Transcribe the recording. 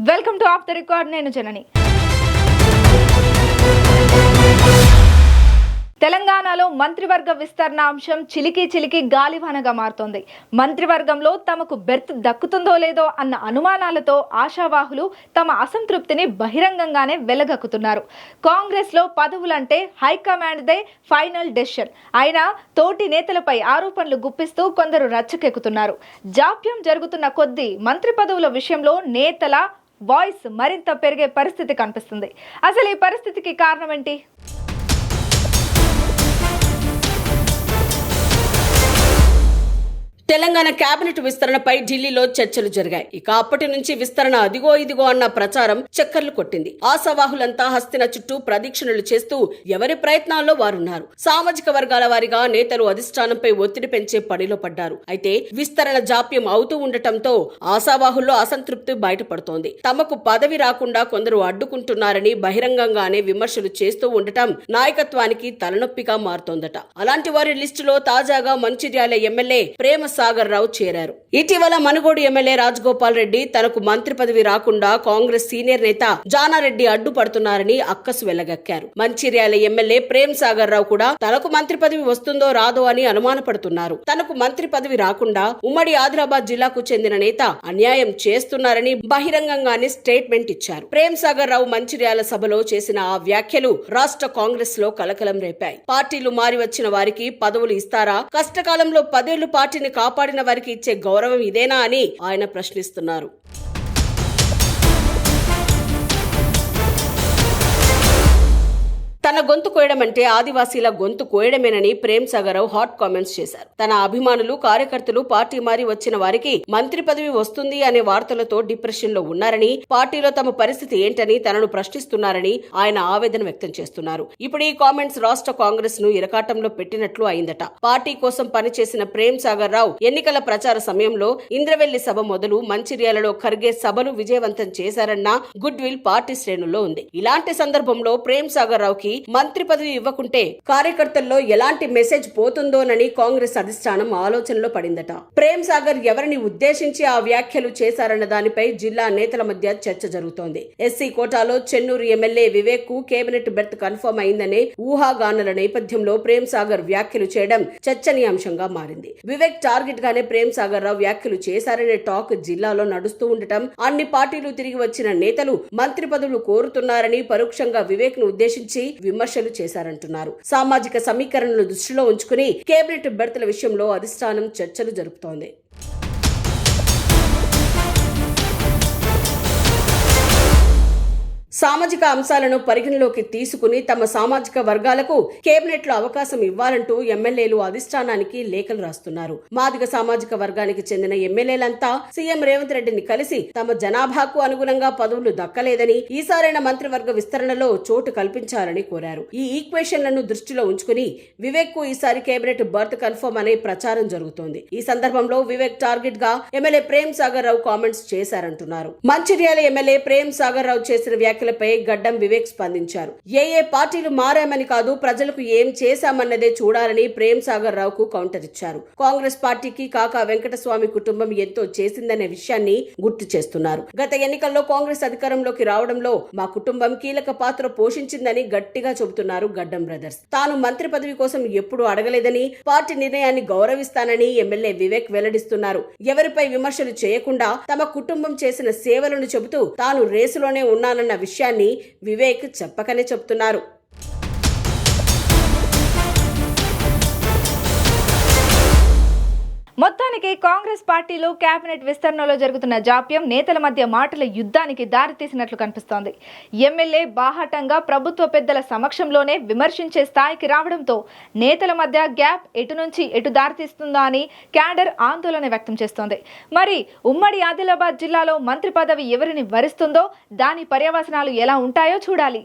Welcome to of the record. నేను జనని. తెలంగాణలో మంత్రివర్గ విస్తరణ అంశం చిలికి గాలివానగా మారుతోంది. మంత్రివర్గంలో తమకు బెర్త్ దక్కుతుందో లేదో అన్న అనుమానాలతో ఆశావాహులు తమ అసంతృప్తిని బహిరంగంగానే వెలగక్కుతున్నారు. కాంగ్రెస్ లో పదవులంటే హైకమాండ్దే ఫైనల్ డెసిషన్ అయినా తోటి నేతలపై ఆరోపణలు గుప్పిస్తూ కొందరు రచ్చకెక్కుతున్నారు. జాప్యం జరుగుతున్న కొద్దీ మంత్రి పదవుల విషయంలో నేతల వాయిస్ మరింత పెరిగే పరిస్థితి కనిపిస్తుంది. అసలు ఈ పరిస్థితికి కారణం ఏంటి? తెలంగాణ కేబినెట్ విస్తరణపై ఢిల్లీలో చర్చలు జరిగాయి. ఇక అప్పటి నుంచి విస్తరణ అదిగో ఇదిగో అన్న ప్రచారం చక్కర్లు కొట్టింది. ఆశావాహులంతా హస్తిన చుట్టూ ప్రదక్షిణలు చేస్తూ ఎవరి ప్రయత్నాల్లో వారున్నారు. సామాజిక వర్గాల వారిగా నేతలు అధిష్టానంపై ఒత్తిడి పెంచే పనిలో పడ్డారు. అయితే విస్తరణ జాప్యం అవుతూ ఉండటంతో ఆశావాహుల్లో అసంతృప్తి బయటపడుతోంది. తమకు పదవి రాకుండా కొందరు అడ్డుకుంటున్నారని బహిరంగంగానే విమర్శలు చేస్తూ ఉండటం నాయకత్వానికి తలనొప్పిగా మారుతోందట. అలాంటి వారి లిస్టులో తాజాగా మంచిర్యాల ఎమ్మెల్యే ప్రేమ సాగర్ రావు చేరారు. ఇటీవల మనుగోడు ఎమ్మెల్యే రాజగోపాల్ రెడ్డి తనకు మంత్రి పదవి రాకుండా కాంగ్రెస్ సీనియర్ నేత జానారెడ్డి అడ్డుపడుతున్నారని అక్కసు వెళ్లగక్కారు. మంచిర్యాల ఎమ్మెల్యే ప్రేమ్ సాగర్ రావు కూడా తనకు మంత్రి పదవి వస్తుందో రాదో అని అనుమానపడుతున్నారు. తనకు మంత్రి పదవి రాకుండా ఉమ్మడి ఆదిలాబాద్ జిల్లాకు చెందిన నేత అన్యాయం చేస్తున్నారని బహిరంగంగానే స్టేట్మెంట్ ఇచ్చారు. ప్రేమ్ సాగర్ రావు మంచిర్యాల సభలో చేసిన ఆ వ్యాఖ్యలు రాష్ట్ర కాంగ్రెస్ లో కలకలం రేపాయి. పార్టీలు మారి వచ్చిన వారికి పదవులు ఇస్తారా? కష్టకాలంలో 10 ఏళ్లు పార్టీని కాపాడిన వారికి ఇచ్చే గౌరవం ఇదేనా అని ఆయన ప్రశ్నిస్తున్నారు. తన గొంతు కోయడం అంటే ఆదివాసీల గొంతు కోయడమేనని ప్రేమ్ సాగర్ రావు హాట్ కామెంట్స్ చేశారు. తన అభిమానులు కార్యకర్తలు పార్టీ మారి వచ్చిన వారికి మంత్రి పదవి వస్తుంది అనే వార్తలతో డిప్రెషన్ లో ఉన్నారని, పార్టీలో తమ పరిస్థితి ఏంటని తనను ప్రశ్నిస్తున్నారని ఆయన ఆవేదన వ్యక్తం చేస్తున్నారు. ఇప్పుడు ఈ కామెంట్స్ రాష్ట్ర కాంగ్రెస్ ను ఇరకాటంలో పెట్టినట్లు అయిందట. పార్టీ కోసం పనిచేసిన ప్రేమ్ సాగర్ రావు ఎన్నికల ప్రచార సమయంలో ఇంద్రవెల్లి సభ మొదలు మంచిర్యాలలో ఖర్గే సభలు విజయవంతం చేశారన్న గుడ్ విల్ పార్టీ శ్రేణుల్లో ఉంది. ఇలాంటి సందర్భంలో ప్రేమ్ సాగర్ రావుకి మంత్రి పదవి ఇవ్వకుంటే కార్యకర్తల్లో ఎలాంటి మెసేజ్ పోతుందోనని కాంగ్రెస్ అధిష్టానం ఆలోచనలో పడిందట. ప్రేమ్ సాగర్ ఎవరిని ఉద్దేశించి ఆ వ్యాఖ్యలు చేశారన్న దానిపై జిల్లా నేతల మధ్య చర్చ జరుగుతోంది. ఎస్సీ కోటాలో చెన్నూరు ఎమ్మెల్యే వివేక్ కు కేబినెట్ బెర్త్ కన్ఫర్మ్ అయిందనే ఊహాగానాల నేపథ్యంలో ప్రేమ్ సాగర్ వ్యాఖ్యలు చేయడం చర్చనీయాంశంగా మారింది. వివేక్ టార్గెట్ గానే ప్రేమ్ సాగర్ రావు వ్యాఖ్యలు చేశారనే టాక్ జిల్లాలో నడుస్తూ ఉండటం, అన్ని పార్టీలు తిరిగి వచ్చిన నేతలు మంత్రి పదవులు కోరుతున్నారని పరోక్షంగా వివేక్ ను ఉద్దేశించి విమర్శలు చేశారంటున్నారు. సామాజిక సమీకరణలు దృష్టిలో ఉంచుకుని కేబినెట్ బెర్త్ల విషయంలో అధిష్టానం చర్చలు జరుపుతోంది. సామాజిక అంశాలను పరిగణలోకి తీసుకుని తమ సామాజిక వర్గాలకు కేబినెట్ లో అవకాశం ఇవ్వాలంటూ ఎమ్మెల్యేలు అధిష్టానానికి లేఖలు రాస్తున్నారు. మాదిగ సామాజిక వర్గానికి చెందిన ఎమ్మెల్యేలంతా సీఎం రేవంత్ రెడ్డిని కలిసి తమ జనాభాకు అనుగుణంగా పదవులు దక్కలేదని, ఈసారైన మంత్రివర్గ విస్తరణలో చోటు కల్పించాలని కోరారు. ఈ ఈక్వేషన్లను దృష్టిలో ఉంచుకుని వివేక్ కు ఈసారి కేబినెట్ బర్త్ కన్ఫర్మ్ అనే ప్రచారం జరుగుతోంది. ఈ సందర్భంలో వివేక్ టార్గెట్ గా ఎమ్మెల్యే ప్రేమ్ సాగర్ రావు కామెంట్స్ చేశారంటున్నారు. మంచిర్యాల ఎమ్మెల్యే ప్రేమ్ సాగర్ రావు చేసిన వ్యాఖ్యలపై గడ్డం వివేక్ స్పందించారు. ఏ పార్టీలు మారామని కాదు, ప్రజలకు ఏం చేశామన్నదే చూడాలని ప్రేమ్ సాగర్ రావుకు కౌంటర్ ఇచ్చారు. కాంగ్రెస్ పార్టీకి కాకా వెంకటస్వామి కుటుంబం ఎంతో చేసిందనే విషయాన్ని గుర్తు చేస్తున్నారు. గత ఎన్నికల్లో కాంగ్రెస్ అధికారంలోకి రావడంలో మా కుటుంబం కీలక పాత్ర పోషించిందని గట్టిగా చెబుతున్నారు గడ్డం బ్రదర్స్. తాను మంత్రి పదవి కోసం ఎప్పుడూ అడగలేదని, పార్టీ నిర్ణయాన్ని గౌరవిస్తానని ఎమ్మెల్యే వివేక్ వెల్లడిస్తున్నారు. ఎవరిపై విమర్శలు చేయకుండా తమ కుటుంబం చేసిన సేవలను చెబుతూ తాను రేసులోనే ఉన్నానన్న విషయాన్ని వివేక్ చెప్పకనే చెప్తున్నారు. మొత్తానికి కాంగ్రెస్ పార్టీలో కేబినెట్ విస్తరణలో జరుగుతున్న జాప్యం నేతల మధ్య మాటల యుద్ధానికి దారితీసినట్లు కనిపిస్తోంది. ఎమ్మెల్యే బాహాటంగా ప్రభుత్వ పెద్దల సమక్షంలోనే విమర్శించే స్థాయికి రావడంతో నేతల మధ్య గ్యాప్ ఎటు నుంచి ఎటు దారితీస్తుందా అని క్యాడర్ ఆందోళన వ్యక్తం చేస్తోంది. మరి ఉమ్మడి ఆదిలాబాద్ జిల్లాలో మంత్రి పదవి ఎవరిని వరిస్తుందో, దాని పర్యవసనాలు ఎలా ఉంటాయో చూడాలి.